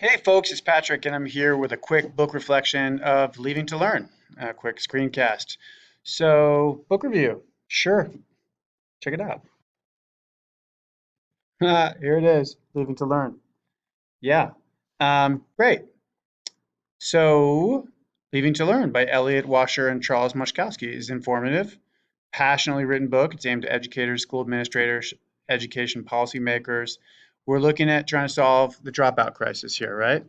Hey folks, it's Patrick, and I'm here with a quick book reflection of Leaving to Learn, a quick screencast. So, book review. Sure, check it out. Here it is, Leaving to Learn. Yeah, great. So, Leaving to Learn by Elliot Washer and Charles Moszkowski is informative, passionately written book. It's aimed at educators, school administrators, education policymakers. We're looking at trying to solve the dropout crisis here, right?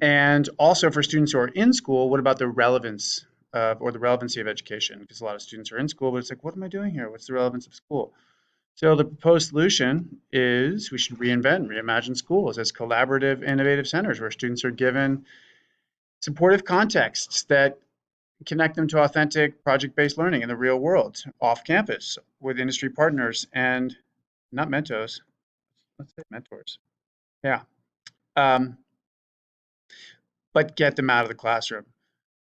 And also for students who are in school, what about the relevance of, or the relevancy of education? Because a lot of students are in school, but it's like, what am I doing here? What's the relevance of school? So the proposed solution is we should reinvent, reimagine schools as collaborative, innovative centers where students are given supportive contexts that connect them to authentic project-based learning in the real world, off campus with industry partners and not mentos, let's say mentors. Yeah. Um, but get them out of the classroom.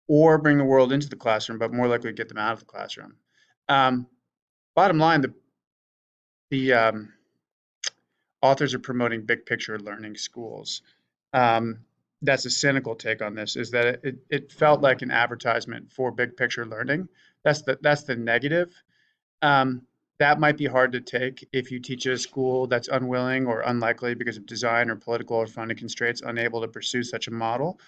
Or bring the world into the classroom, but more likely get them out of the classroom. Um, Bottom line, the authors are promoting big picture learning schools. Um, that's a cynical take on this, is that it felt like an advertisement for big picture learning. That's the negative. Um, that might be hard to take if you teach at a school that's unwilling or unlikely because of design or political or funding constraints, unable to pursue such a model.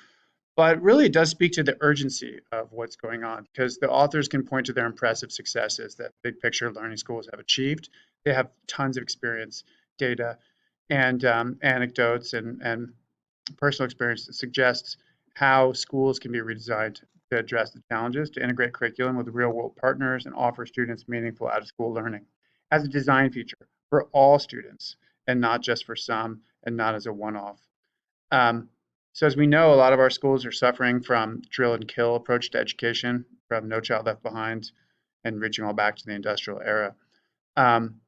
But really, it does speak to the urgency of what's going on because the authors can point to their impressive successes that big picture learning schools have achieved. They have tons of experience, data, and anecdotes and personal experience that suggests how schools can be redesigned to address the challenges, to integrate curriculum with real world partners, and offer students meaningful out of school learning as a design feature for all students and not just for some and not as a one off. Um, so as we know, a lot of our schools are suffering from drill and kill approach to education, from No Child Left Behind and reaching all back to the industrial era. Um,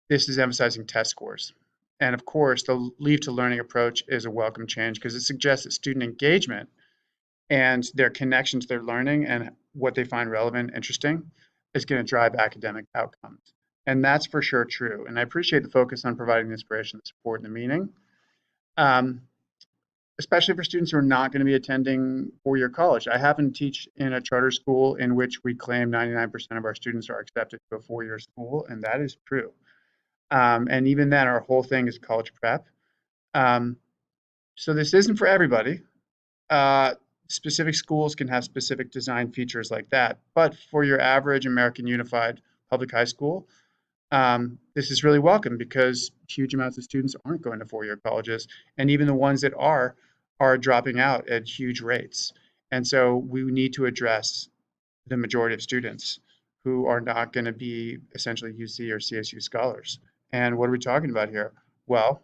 this is emphasizing test scores. And of course, the leave to learning approach is a welcome change because it suggests that student engagement and their connection to their learning and what they find relevant, interesting, is going to drive academic outcomes. And that's for sure true. And I appreciate the focus on providing the inspiration, the support, and the meaning. Um, Especially for students who are not going to be attending four-year college. I happen to teach in a charter school in which we claim 99% of our students are accepted to a four-year school, and that is true. And even then, our whole thing is college prep. Um, so this isn't for everybody. Uh, Specific schools can have specific design features like that, but for your average American Unified Public High School, this is really welcome because huge amounts of students aren't going to four-year colleges, and even the ones that are dropping out at huge rates. And so we need to address the majority of students who are not going to be essentially UC or CSU scholars. And what are we talking about here? Well,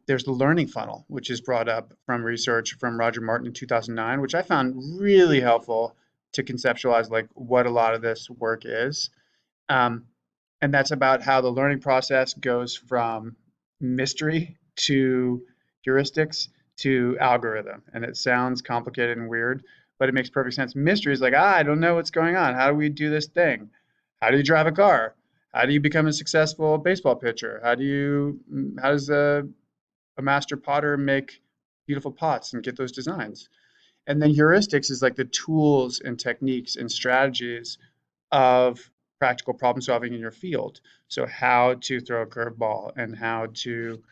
there's the learning funnel, which is brought up from research from Roger Martin in 2009, which I found really helpful to conceptualize like what a lot of this work is. Um, and that's about how the learning process goes from mystery to heuristics to algorithm. And it sounds complicated and weird, but it makes perfect sense. Mystery is like, I don't know what's going on. How do we do this thing? How do you drive a car? How do you become a successful baseball pitcher? How does a master potter make beautiful pots and get those designs? And then heuristics is like the tools and techniques and strategies of practical problem solving in your field. So how to throw a curveball and how to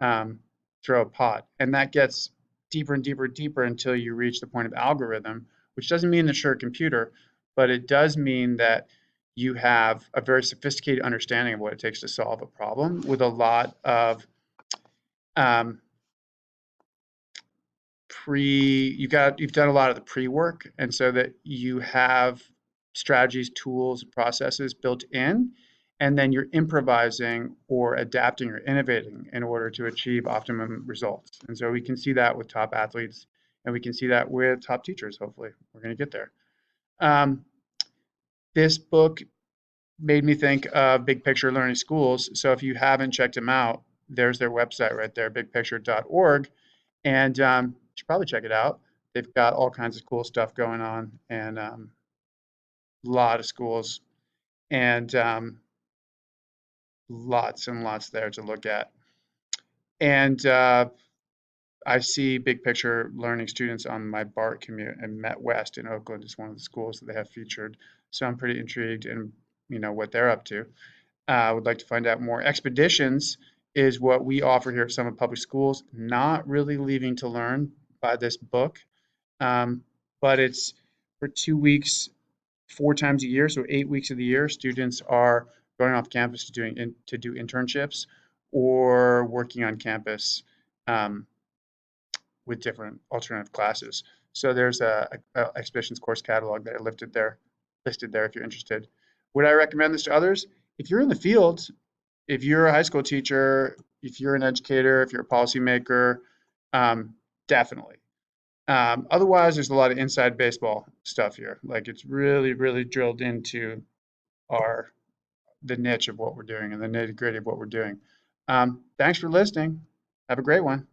um, throw a pot. And that gets deeper and deeper and deeper until you reach the point of algorithm, which doesn't mean that you're a computer, but it does mean that you have a very sophisticated understanding of what it takes to solve a problem with a lot of um, you've done a lot of the pre-work, and so that you have strategies, tools, processes built in, and then you're improvising or adapting or innovating in order to achieve optimum results. And so we can see that with top athletes, and we can see that with top teachers. Hopefully we're going to get there. um, this book made me think of Big Picture Learning Schools. So if you haven't checked them out, there's their website right there, bigpicture.org. And you should probably check it out. They've got all kinds of cool stuff going on, and a lot of schools, and lots and lots there to look at. And I see big picture learning students on my BART commute, and Met West in Oakland is one of the schools that they have featured. So I'm pretty intrigued in, what they're up to. I would like to find out more. Expeditions is what we offer here at Summit Public Schools. Not really leaving to learn by this book, um, but it's for 2 weeks, 4 times a year, so 8 weeks of the year. Students are going off campus to do internships or working on campus. Um, with different alternative classes. So there's a expeditions course catalog that I listed there if you're interested. Would I recommend this to others? If you're in the field, if you're a high school teacher, if you're an educator, if you're a policymaker, um, definitely. Otherwise, there's a lot of inside baseball stuff here. Like it's really, really drilled into our the niche of what we're doing and the nitty gritty of what we're doing. Thanks for listening. Have a great one.